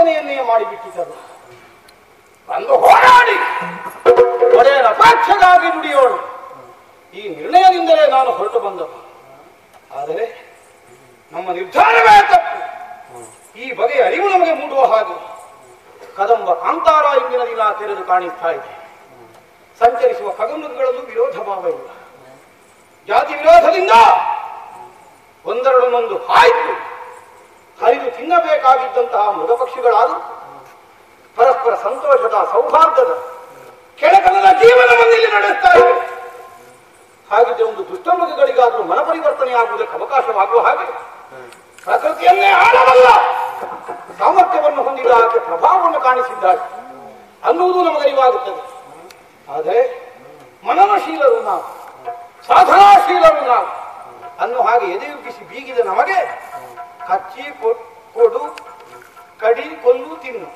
ಪರಿವರ್ತನೆಯನ್ನೇ ಮಾಡಿಬಿಟ್ಟಿದ್ದರು. ಅಂದು ಹೋರಾಡಿ ಒಡೆಯನ ಪಕ್ಷಗಾಗಿ ದುಡಿಯೋಳು ಈ ನಿರ್ಣಯದಿಂದಲೇ ನಾನು ಹೊರಟು ಬಂದವು. ಆದರೆ ನಮ್ಮ ನಿರ್ಧಾರವೇ ತಪ್ಪು. ಈ ಬಗೆಯ ಅರಿವು ನಮಗೆ ಮೂಡುವ ಹಾಗೆ ಕದಂಬ ಕಾಂತಾರ ಇಂದಿನ ದಿನ ತೆರೆದು ಕಾಣಿಸ್ತಾ ಇದೆ. ಸಂಚರಿಸುವ ಖಗಮೃಗಗಳಲ್ಲೂ ವಿರೋಧ ಭಾವ ಇಲ್ಲ. ಜಾತಿ ವಿರೋಧದಿಂದ ಒಂದರೊಡನೊಂದು ಹಾಯ್ತು ಹರಿದು ತಿನ್ನಬೇಕಾಗಿದ್ದಂತಹ ಮೃಗ ಪಕ್ಷಿಗಳಾದರೂ ಪರಸ್ಪರ ಸಂತೋಷದ ಸೌಹಾರ್ದದ ಕೆಳಕನದ ಜೀವನವನ್ನು ಇಲ್ಲಿ ನಡೆಸ್ತಾ ಇವೆ. ಹಾಗಿದ್ರೆ ಒಂದು ದುಷ್ಟ ಮೃಗಗಳಿಗಾದರೂ ಮನ ಪರಿವರ್ತನೆ ಆಗುವುದಕ್ಕೆ ಅವಕಾಶವಾಗುವ ಹಾಗೆ ಪ್ರಕೃತಿಯನ್ನೇ ಆಳವಲ್ಲ ಸಾಮರ್ಥ್ಯವನ್ನು ಹೊಂದಿದ ಆಕೆ ಪ್ರಭಾವವನ್ನು ಕಾಣಿಸಿದ್ದಾಳೆ ಅನ್ನುವುದು ನಮಗರಿವಾಗುತ್ತದೆ. ಆದರೆ ಮನನಶೀಲರು ನಾವು, ಸಾಧನಾಶೀಲರು ನಾವು ಅನ್ನೋ ಹಾಗೆ ಎದೆಯುಗ್ಗಿಸಿ ಬೀಗಿದ ನಮಗೆ ಕಚ್ಚಿ ಕೊಡು ಕಡಿ ಕೊಲ್ಲು ತಿನ್ನು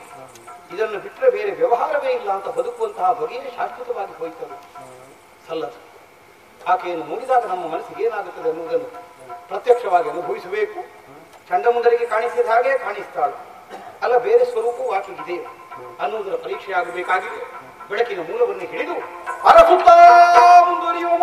ಇದನ್ನು ಬಿಟ್ಟರೆ ಬೇರೆ ವ್ಯವಹಾರವೇ ಇಲ್ಲ ಅಂತ ಬದುಕುವಂತಹ ಬಗೆಯೇ ಶಾಶ್ವತವಾಗಿ ಹೋಯ್ತದೆ. ಸಲ್ಲದು. ಆಕೆಯನ್ನು ನೋಡಿದಾಗ ನಮ್ಮ ಮನಸ್ಸಿಗೆ ಏನಾಗುತ್ತದೆ ಅನ್ನುವುದನ್ನು ಪ್ರತ್ಯಕ್ಷವಾಗಿ ಅನುಭವಿಸಬೇಕು. ಚಂಡಮುಂಡರಿಗೆ ಕಾಣಿಸಿದ ಹಾಗೆ ಕಾಣಿಸ್ತಾಳು, ಅಲ್ಲ ಬೇರೆ ಸ್ವರೂಪವೂ ಆಕೆಗಿದೆ ಅನ್ನುವುದರ ಪರೀಕ್ಷೆ ಆಗಬೇಕಾಗಿದೆ. ಬೆಳಕಿನ ಮೂಲವನ್ನು ಹಿಡಿದು ಹೊರಸುತ್ತ ಮುಂದುವರಿಯೋಣ.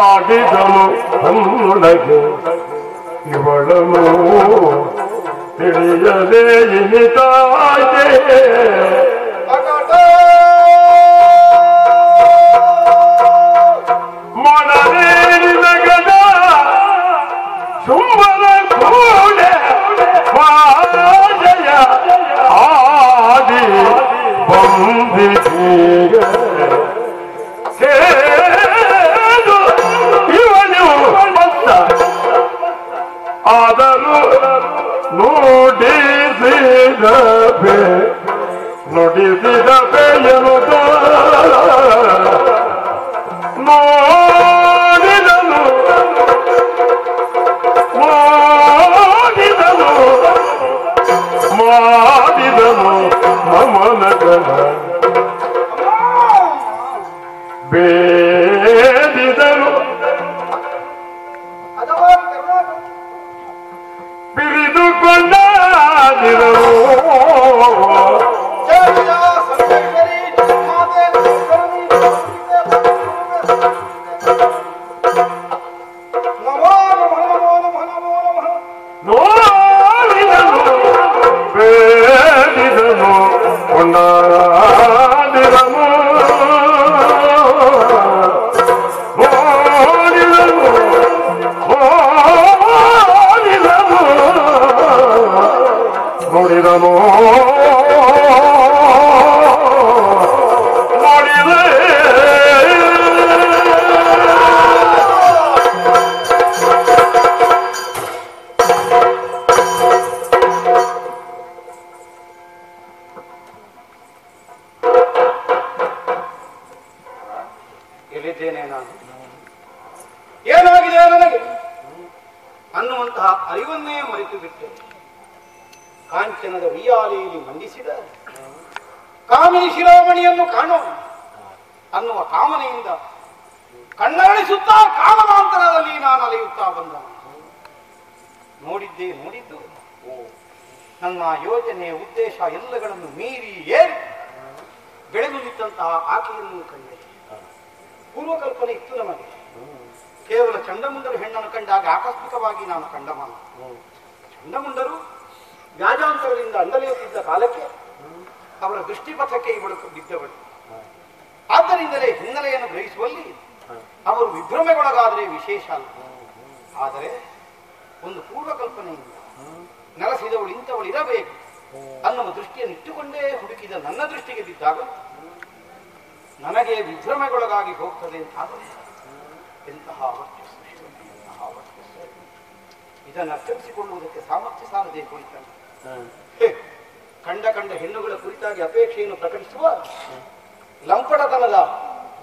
ಆಗಿದನು ಕಣ್ಣೊಳಗೆ ಇವಳನು ತಿಳಿಯಲೇ ಇನಿತಾಗೆ ಮನರೇನಿನಗದ ಸುಂಬರ ಕೂಡೆ ಮಾಜಯ ಆದಿ ಬಂದಿಗೆ ಆದರೂ ನುಡಿಸಿದ ಬೆಯನುದ ನೋಡಿದನು ಮಾಡಿದನು ನಮನಗನ ಬೇದಿದನು ಬಿರಿದುಕೊಂಡಾದಿರವು ನೋಡಿದನು ಬೇದಿದನು ಕೊಂಡಾದಿರನು ನೋಡಿದನು ನೋಡಿದೆ ಎಲ್ಲಿದ್ದೇನೆ ನಾನು, ಏನಾಗಿದೆ ನನಗೆ ಅನ್ನುವಂತಹ ಅರಿವನ್ನೇ ಮರೆತು ಬಿಟ್ಟೆ. ಕಾಂಚನದ ಉಯ್ಯಾಲೆಯಲ್ಲಿ ಮಂಡಿಸಿದ ಕಾಮಿನಿ ಶಿರೋಮಣಿಯನ್ನು ಕಾಣೋಣ ಅನ್ನುವ ಕಾಮನೆಯಿಂದ ಕಣ್ಣರಳಿಸುತ್ತಾ ಕಾಮನಾಂತರದಲ್ಲಿ ನಾನು ಅಲೆಯುತ್ತಾ ಬಂದ. ನೋಡಿದ್ದು ನನ್ನ ಯೋಜನೆ ಉದ್ದೇಶ ಎಲ್ಲಗಳನ್ನು ಮೀರಿ ಏರಿ ಬೆಳೆದು ನಿಂತಹ ಆಕೆಯನ್ನು ಕಂಡೆ. ಪೂರ್ವಕಲ್ಪನೆ ಇತ್ತು ನಮಗೆ. ಕೇವಲ ಚಂಡಮುಂಡರು ಹೆಣ್ಣನ್ನು ಕಂಡಾಗ ಆಕಸ್ಮಿಕವಾಗಿ ನಾನು ಕಂಡಮಾನ. ಚಂಡಮುಂಡರು ವ್ಯಾಜಾಂತರದಿಂದ ಅಂಡಲೆಯುತ್ತಿದ್ದ ಕಾಲಕ್ಕೆ ಅವರ ದೃಷ್ಟಿಪಥಕ್ಕೆ ಇವಳು ಬಿದ್ದವಳು. ಆದ್ದರಿಂದಲೇ ಹಿನ್ನೆಲೆಯನ್ನು ಗ್ರಹಿಸುವಲ್ಲಿ ಅವರು ವಿಭ್ರಮೆಗೊಳಗಾದರೆ ವಿಶೇಷ ಅಲ್ಲ. ಆದರೆ ಒಂದು ಪೂರ್ವಕಲ್ಪನೆಯಿಂದ ನೆಲೆಸಿದವಳು ಇಂಥವಳು ಇರಬೇಕು ಅನ್ನುವ ದೃಷ್ಟಿಯನ್ನು ಇಟ್ಟುಕೊಂಡೇ ಹುಡುಕಿದ ನನ್ನ ದೃಷ್ಟಿಗೆ ಬಿದ್ದಾಗ ನನಗೆ ವಿಭ್ರಮೆಗೊಳಗಾಗಿ ಹೋಗ್ತದೆ ಅಂತಾದರೆ ಎಂತಹ ವರ್ಚಸ್ಸು, ಎಂತಹ ವರ್ಚಸ್ಸು. ಇದನ್ನು ಅರ್ಥೈಸಿಕೊಳ್ಳುವುದಕ್ಕೆ ಸಾಮರ್ಥ್ಯ ಸಾಲದೆ ಹೋಯಿತಾನೆ. ಕಂಡ ಹೆಣ್ಣುಗಳ ಕುರಿತು ಕುರಿತಾಗಿ ಅಪೇಕ್ಷೆಯನ್ನು ಪ್ರಕಟಿಸುವ ಲಂಪಟತನದ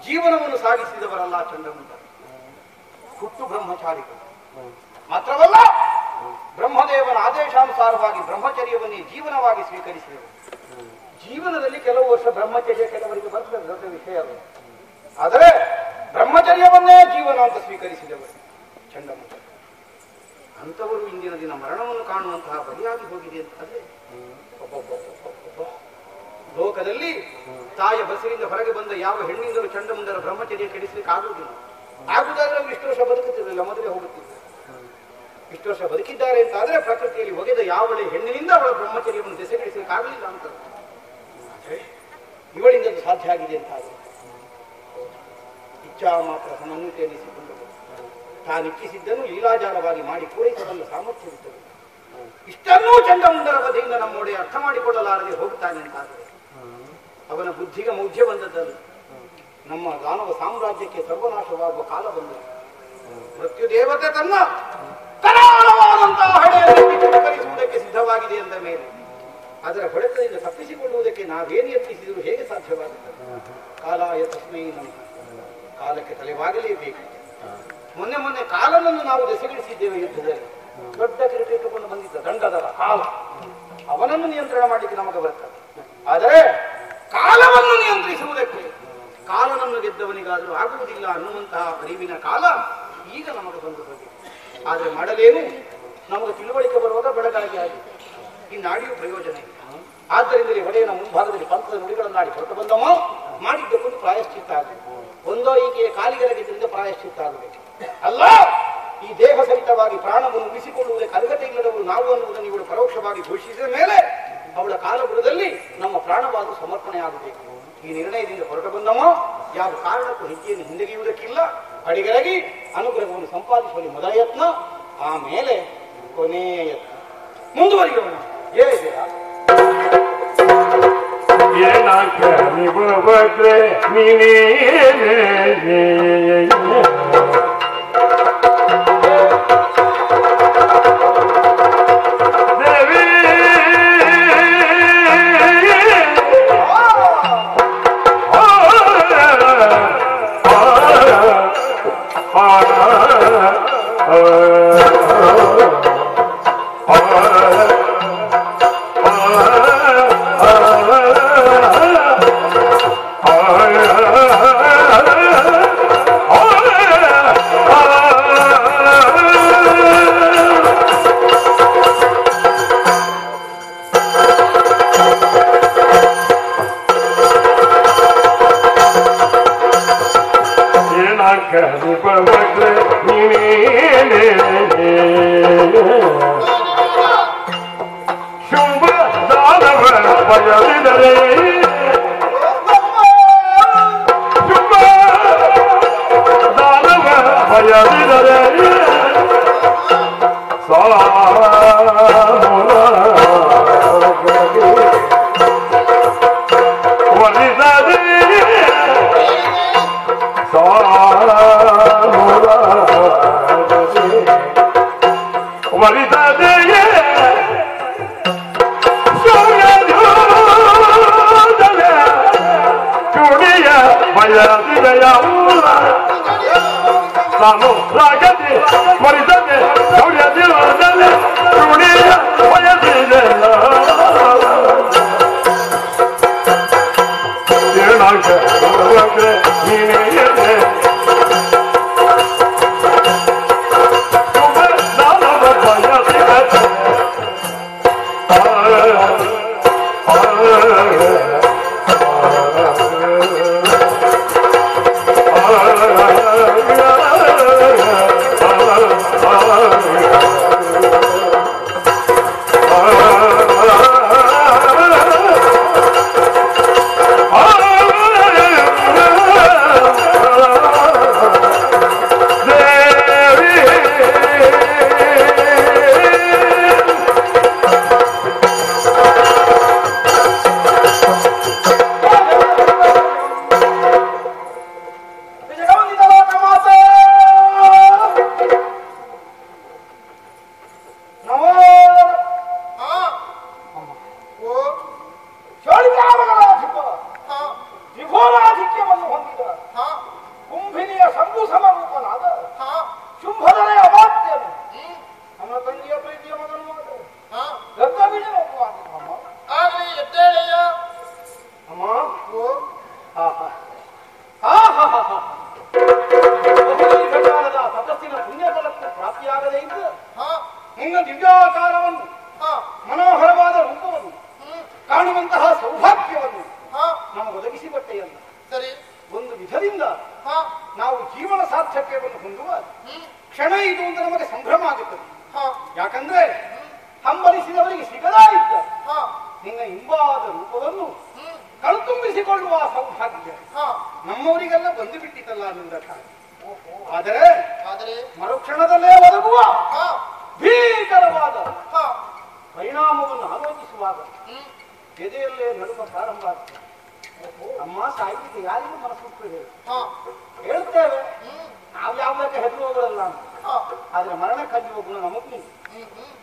ಜೀವನವನ್ನು ಸಾಗಿಸಿದವರಲ್ಲ ಚಂಡಮುಂಡ. ಹುಟ್ಟು ಬ್ರಹ್ಮಚಾರಿಗಳು ಮಾತ್ರವಲ್ಲ, ಬ್ರಹ್ಮದೇವನ ಆದೇಶಾನುಸಾರವಾಗಿ ಬ್ರಹ್ಮಚರ್ಯವನ್ನೇ ಜೀವನವಾಗಿ ಸ್ವೀಕರಿಸಿದರು. ಜೀವನದಲ್ಲಿ ಕೆಲವು ವರ್ಷ ಬ್ರಹ್ಮಚರ್ಯ ಕೆಲವರಿಗೆ ಬರ್ತದೆ, ದೊಡ್ಡ ವಿಷಯ ಅಲ್ಲ. ಆದರೆ ಬ್ರಹ್ಮಚರ್ಯವನ್ನೇ ಜೀವನ ಅಂತ ಸ್ವೀಕರಿಸಿದವರು ಚಂಡಮುಂಡ. ಅಂಥವರು ಇಂದಿನ ದಿನ ಮರಣವನ್ನು ಕಾಣುವಂತಹ ಬಲಿಯಾಗಿ ಹೋಗಿದೆ ಅಂತಾದ್ರೆ ಲೋಕದಲ್ಲಿ ತಾಯ ಬಸಿರಿಂದ ಹೊರಗೆ ಬಂದ ಯಾವ ಹೆಣ್ಣಿಂದಲೂ ಚಂಡಮುಂಡರ ಬ್ರಹ್ಮಚರ್ಯ ಕೆಡಿಸಲಿಕ್ಕೆ ಆಗುವುದಿಲ್ಲ. ಆಗುವುದಾದ್ರೆ ಅವರು ಇಷ್ಟು ವರ್ಷ ಬದುಕುತ್ತಿರಲಿಲ್ಲ, ಮೊದಲೇ ಹೋಗುತ್ತಿದ್ದರು. ಇಷ್ಟು ವರ್ಷ ಬದುಕಿದ್ದಾರೆ ಅಂತ ಆದ್ರೆ ಪ್ರಕೃತಿಯಲ್ಲಿ ಒಗೆದ ಯಾವಳೆ ಹೆಣ್ಣಿನಿಂದ ಅವಳ ಬ್ರಹ್ಮಚರ್ಯವನ್ನು ದೆಸೆಗೆಡಿಸಲಿಕ್ಕೆ ಆಗಲಿಲ್ಲ ಅಂತ. ಇವಳಿಂದ ಸಾಧ್ಯ ಆಗಿದೆ ಅಂತ ಆದ್ರೆ ಇಚ್ಛಾ ಮಾತ್ರ ಸಮನ್ವಿತ ಎನಿಸಿಕೊಂಡರು. ತಾನಿಚ್ಛಿಸಿದ್ದನ್ನು ಲೀಲಾಜಾಲವಾಗಿ ಮಾಡಿ ಪೂರೈಸಬಲ್ಲ ಸಾಮರ್ಥ್ಯವಿದ್ದರು. ಇಷ್ಟನ್ನೂ ಚಂಡಮುಂಡರ ವಧೆಯಿಂದ ನಮ್ಮೊಡೆ ಅರ್ಥ ಮಾಡಿಕೊಳ್ಳಲಾರದೆ ಹೋಗುತ್ತಾನೆ ಅಂತಾದರೆ ಅವನ ಬುದ್ಧಿಗೆ ಮೌಢ್ಯ ಬಂದದ್ದಲ್ಲ. ನಮ್ಮ ದಾನವ ಸಾಮ್ರಾಜ್ಯಕ್ಕೆ ಸರ್ವನಾಶವಾಗುವ ಕಾಲ ಬಂದದ್ದು. ಮೃತ್ಯು ದೇವತೆ ತನ್ನ ಕರಾಳವಾದಂತಹ ಹಣೆಯನ್ನು ಸ್ವೀಕರಿಸುವುದಕ್ಕೆ ಸಿದ್ಧವಾಗಿದೆ ಎಂದ ಮೇಲೆ ಅದರ ಹೊಡೆತದಿಂದ ತಪ್ಪಿಸಿಕೊಳ್ಳುವುದಕ್ಕೆ ನಾವೇನು ಯತ್ನಿಸಿದರೂ ಹೇಗೆ ಸಾಧ್ಯವಾಗುತ್ತದೆ? ಕಾಲಾಯ ತಸ್ಮೈ ನಮಃ. ಕಾಲಕ್ಕೆ ತಲೆವಾಗಲೇಬೇಕು. ಮೊನ್ನೆ ಕಾಲನನ್ನು ನಾವು ದೆಸೆಗಿಳಿಸಿದ್ದೇವೆ ಯುದ್ಧದಲ್ಲಿ. ದೊಡ್ಡ ಕಿರೀಟ ಇಟ್ಟುಕೊಂಡು ಬಂದಿದ್ದ ದಂಡದರ ಕಾಲ, ಅವನನ್ನು ನಿಯಂತ್ರಣ ಮಾಡಲಿಕ್ಕೆ ನಮಗೆ ಬರ್ತದೆ. ಆದರೆ ಕಾಲವನ್ನು ನಿಯಂತ್ರಿಸುವುದಕ್ಕೆ ಕಾಲನನ್ನು ಗೆದ್ದವನಿಗಾದರೂ ಆಗುವುದಿಲ್ಲ ಅನ್ನುವಂತಹ ಅರಿವಿನ ಕಾಲ ಈಗ ನಮಗೆ ಬಂದು ಹೋಗಿದೆ. ಆದರೆ ಮಾಡಲೇನು, ನಮಗೆ ತಿಳುವಳಿಕೆ ಬರುವಾಗ ಬೆಳಗಾಗಿ ಆಗಿದೆ. ಈ ನಾಡಿಯು ಪ್ರಯೋಜನ ಇಲ್ಲ. ಆದ್ದರಿಂದಲೇ ಒಡೆಯನ ಮುಂಭಾಗದಲ್ಲಿ ಪಂಥದ ನುಡಿಗಳನ್ನಾಡಿ ಹೊರಟು ಬಂದವೋ ಮಾಡಿದ್ದಕ್ಕೊಂದು ಪ್ರಾಯಶ್ಚಿತ್ತ ಆಗಬೇಕು. ಒಂದೋ ಈಕೆಯ ಕಾಲಿಗೆರಗಿದ್ದರಿಂದ ಪ್ರಾಯಶ್ಚಿತ್ತ ಆಗಬೇಕು. ಅಲ್ಲ, ಈ ದೇಹ ಸಹಿತವಾಗಿ ಪ್ರಾಣವನ್ನು ಉಳಿಸಿಕೊಳ್ಳುವುದಕ್ಕೆ ಅರ್ಹತೆ ಇಲ್ಲದವರು ನಾವು ಅನ್ನುವುದನ್ನು ಇವಳು ಪರೋಕ್ಷವಾಗಿ ಘೋಷಿಸಿದ ಮೇಲೆ ಅವಳ ಕಾಲಬುಡದಲ್ಲಿ ನಮ್ಮ ಪ್ರಾಣವಾದ ಸಮರ್ಪಣೆ ಆಗಬೇಕು. ಈ ನಿರ್ಣಯದಿಂದ ಹೊರಟು ಬಂದವೋ ಯಾವ ಕಾರಣಕ್ಕೂ ಹೆಜ್ಜೆಯನ್ನು ಹಿಂದೆಗೆಯುವುದಕ್ಕಿಲ್ಲ. ಅಡಿಗರಾಗಿ ಅನುಗ್ರಹವನ್ನು ಸಂಪಾದಿಸುವಲ್ಲಿ ಮೊದಲ ಯತ್ನ, ಆಮೇಲೆ ಕೊನೆಯ ಯತ್ನ. ಮುಂದುವರಿಯೋಣ. ನೀನೇ ಇಂತಹ ಸೌಭಾಗ್ಯವನ್ನು ನಮಗೆ ಒದಗಿಸಿಕೊಟ್ಟೆಯಲ್ಲ. ಸರಿ. ಒಂದು ವಿಧದಿಂದ ನಾವು ಜೀವನ ಸಾರ್ಥಕ್ಯವನ್ನು ಹೊಂದುವ ಕ್ಷಣ ಇದು ಅಂತ ನಮಗೆ ಸಂಭ್ರಮ ಆಗುತ್ತದೆ. ಯಾಕಂದ್ರೆ ಹಂಬಲಿಸಿದವರಿಗೆ ಸಿಗದಾ ಇದ್ದ ನಿನ್ನ ಇಂಬಾದ ರೂಪವನ್ನು ಕಣ್ತುಂಬಿಸಿಕೊಳ್ಳುವ ಸೌಭಾಗ್ಯ ನಮ್ಮವರಿಗೆಲ್ಲ ಬಂದು ಬಿಟ್ಟಿತಲ್ಲ ಅನ್ನುವುದ ಕಾರಣ. ಆದರೆ ಮರುಕ್ಷಣದಲ್ಲೇ ಒದಗುವ ಭೀಕರವಾದ ಪರಿಣಾಮವನ್ನು ಆಲೋಚಿಸುವಾಗ ಎದೆಯಲ್ಲೇ ನಡುವ ಪ್ರಾರಂಭ ಆಗ್ತದೆ. ಅಮ್ಮ ಸಾಹಿತ್ಯಕ್ಕೆ ಯಾರಿಗೂ ಮನಸ್ಸು ಹೇಳ್ತೇವೆ, ನಾವು ಯಾವುದಕ್ಕೆ ಹೆದರುವವರಲ್ಲ ಅಂತ. ಆದ್ರೆ ಮರಣ ಕಲಿಯುವ ಗುಣ ನಮಗೂ.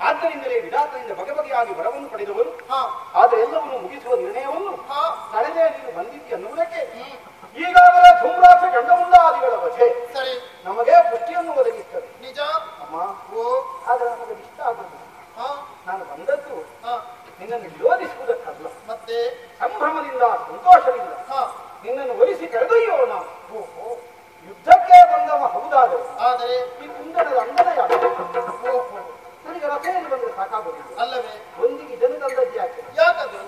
ಆದ್ದರಿಂದಲೇ ವಿಧಾತದಿಂದ ಬಗೆ ಬಗೆಯಾಗಿ ವರವನ್ನು ಪಡೆದವರು, ಆದ್ರೆ ಎಲ್ಲವನ್ನು ಮುಗಿಸುವ ನಿರ್ಣಯವನ್ನು ತಳೆದೇ ನೀನು ಬಂದಿದ್ದಿ ಅನ್ನುವುದಕ್ಕೆ ಈಗಾಗಲೇ ಧೂಮ್ರಾಕ್ಷ ಗಂಡಮುಂಡಾದಿಗಳ ವಧೆ ನಮಗೆ ಪುಷ್ಟಿಯನ್ನು ಒದಗಿಸ್ತದೆ. ನಿಜ ಅಮ್ಮ. ಆದ್ರೆ ನಮಗೆ ಇಷ್ಟ ಆಗುವುದು ನಾನು ಬಂದದ್ದು ನಿನ್ನನ್ನು ವಿರೋಧಿಸುವುದಕ್ಕಲ್ಲ, ಮತ್ತೆ ಸಂಭ್ರಮದಿಂದ ಸಂತೋಷದಿಂದ ನಿನ್ನನ್ನು ಒಲಿಸಿ ಕರೆದೊಯ್ಯೋಣ. ಯುದ್ಧಕ್ಕೆ ಬಂದವ ಹೌದಾದರೆ ಈ ಕುಂದಣದ ಅಂಗನೆಯಾಗ ನನಗೆ ರಥೆಯಲ್ಲಿ ಬಂದರೆ ಸಾಕಾಗುವುದು ಅಲ್ಲವೇ? ಒಂದಿಗೆ ಜನ ತಂದದ್ದು ಯಾಕದು?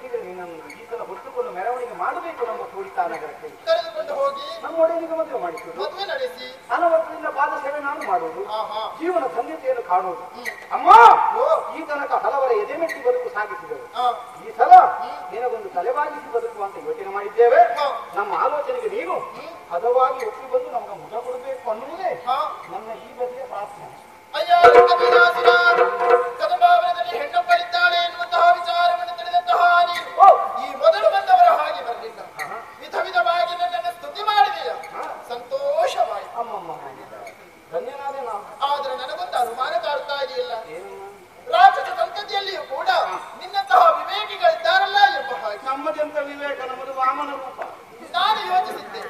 ಈಗ ನಿನ್ನನ್ನು ಈ ಸಲ ಹೊತ್ತುಕೊಂಡು ಮೆರವಣಿಗೆ ಮಾಡಬೇಕು ನಮ್ಮ ತೋರಿತಾ ನಗರಕ್ಕೆ ಕರೆದುಕೊಂಡು ಹೋಗಿ ನಮ್ಮ ಒಡೆಯನಿಗೆ ಮದುವೆ ಮಾಡಿಸುವುದು, ಮದುವೆ ನಡೆಸಿ ಅನವರ್ತದಿಂದ ಪಾದ ಸೇವೆ ನಾನು ಮಾಡುವುದು, ಜೀವನ ಧನ್ಯತೆಯನ್ನು ಕಾಣುವುದು. ಅಮ್ಮ ಈ ತನಕ ಹಲವರ ಎದೆಮೆಟ್ಟಿ ಬದುಕು ಸಾಗಿಸಿದರು. ಈ ಸಲ ನಿನಗೊಂದು ತಲೆವಾಗಿಸಿ ಬದುಕು ಅಂತ ಯೋಚನೆ ಮಾಡಿದ್ದೇವೆ. ನಮ್ಮ ಆಲೋಚನೆಗೆ ನೀನು ಹದವಾಗಿ ಒಪ್ಪಿ ಬಂದು ನಮಗೆ ಮುಖ ಕೊಡಬೇಕು ಅನ್ನುವುದೇ ನನ್ನ ಈ ಬದಿಯ ಪ್ರಾರ್ಥನೆ. ಕದಭಾವನದಲ್ಲಿ ಹೆಣ್ಣೊಬ್ಬಳಿದ್ದಾಳೆ ಎನ್ನುವಂತಹ ವಿಚಾರವನ್ನು ತಿಳಿದಂತಹ ನೀನು ಈ ಮೊದಲು ಬಂದವರ ಹಾಗೆ ಬರಲಿಲ್ಲ. ವಿಧ ವಿಧವಾಗಿ ನನ್ನನ್ನು ಸ್ತುತಿ ಮಾಡಿದೆಯ, ಸಂತೋಷವಾಯಿತು. ಅಮ್ಮಮ್ಮ ಧನ್ಯನಾದೆ ನಾವು. ಆದ್ರೆ ನನಗೊಂದು ಅನುಮಾನ ಕಾಡುತ್ತಾ ಇದೆಯಲ್ಲ, ರಾಜನ ಸಂತತಿಯಲ್ಲಿಯೂ ಕೂಡ ನಿನ್ನಂತಹ ವಿವೇಕಿಗಳಿದ್ದಾರಲ್ಲ ಎಂಬ ಹಾಗೆ. ನಮ್ಮದೆಂತ ವಿವೇಕ, ನಮ್ಮದು ವಾಮನ ರೂಪ. ನಾನು ಯೋಚಿಸಿದ್ದೆ,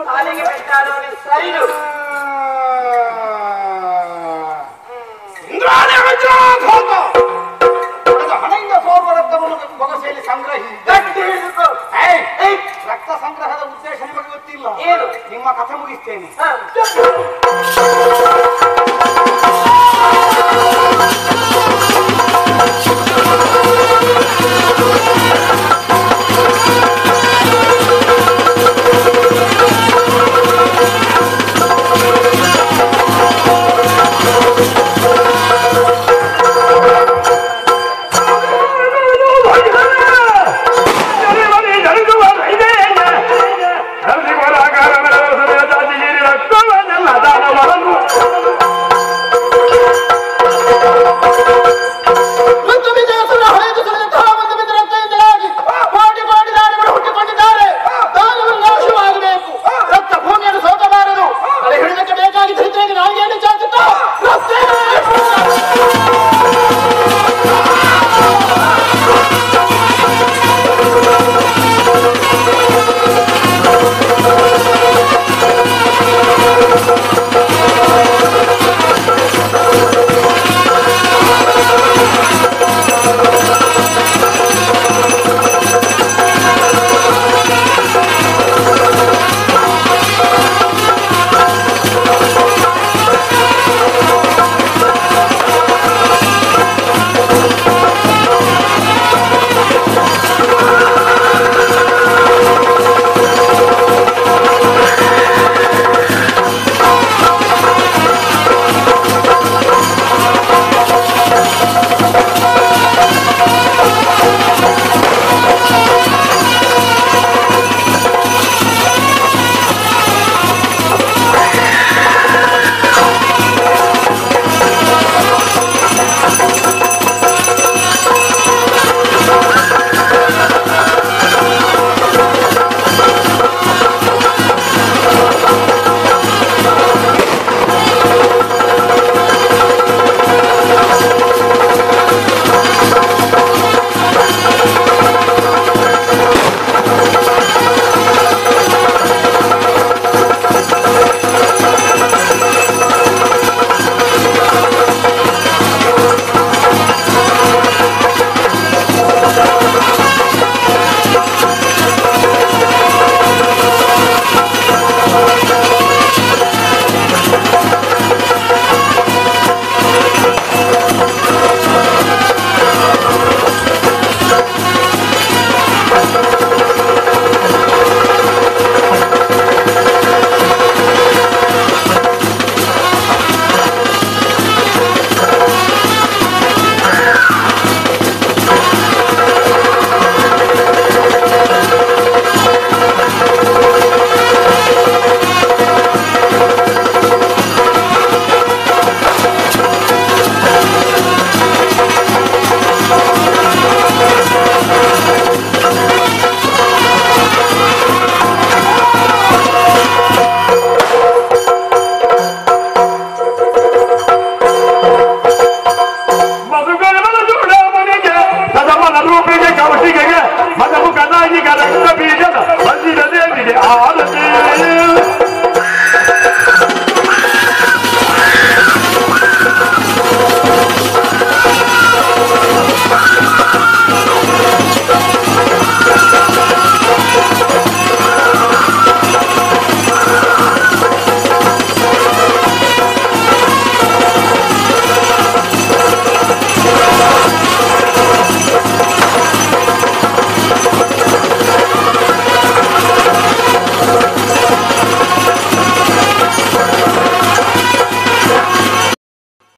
ಕಾಲಿಗೆ ಬೆಟ್ಟಾಡೋ ಸೈಡು ಇಂದ್ರಾಣಿ ವಜ್ರಾಘಾತ ಹಣೆಯಿಂದ ಸೋರುವ ರಕ್ತವನ್ನು ಬೊಗಸೆಯಲ್ಲಿ ಸಂಗ್ರಹಿಸಿ ರಕ್ತ ಸಂಗ್ರಹದ ಉದ್ದೇಶ ನಿಮಗೆ ಗೊತ್ತಿಲ್ಲ. ಏನು ನಿಮ್ಮ ಕಥೆ ಮುಗಿಸ್ತೇನೆ. ರೂಪಿಗೆ ಕವಟಿಗೆ ಮದವು ಕದಾಗಿ ಕದ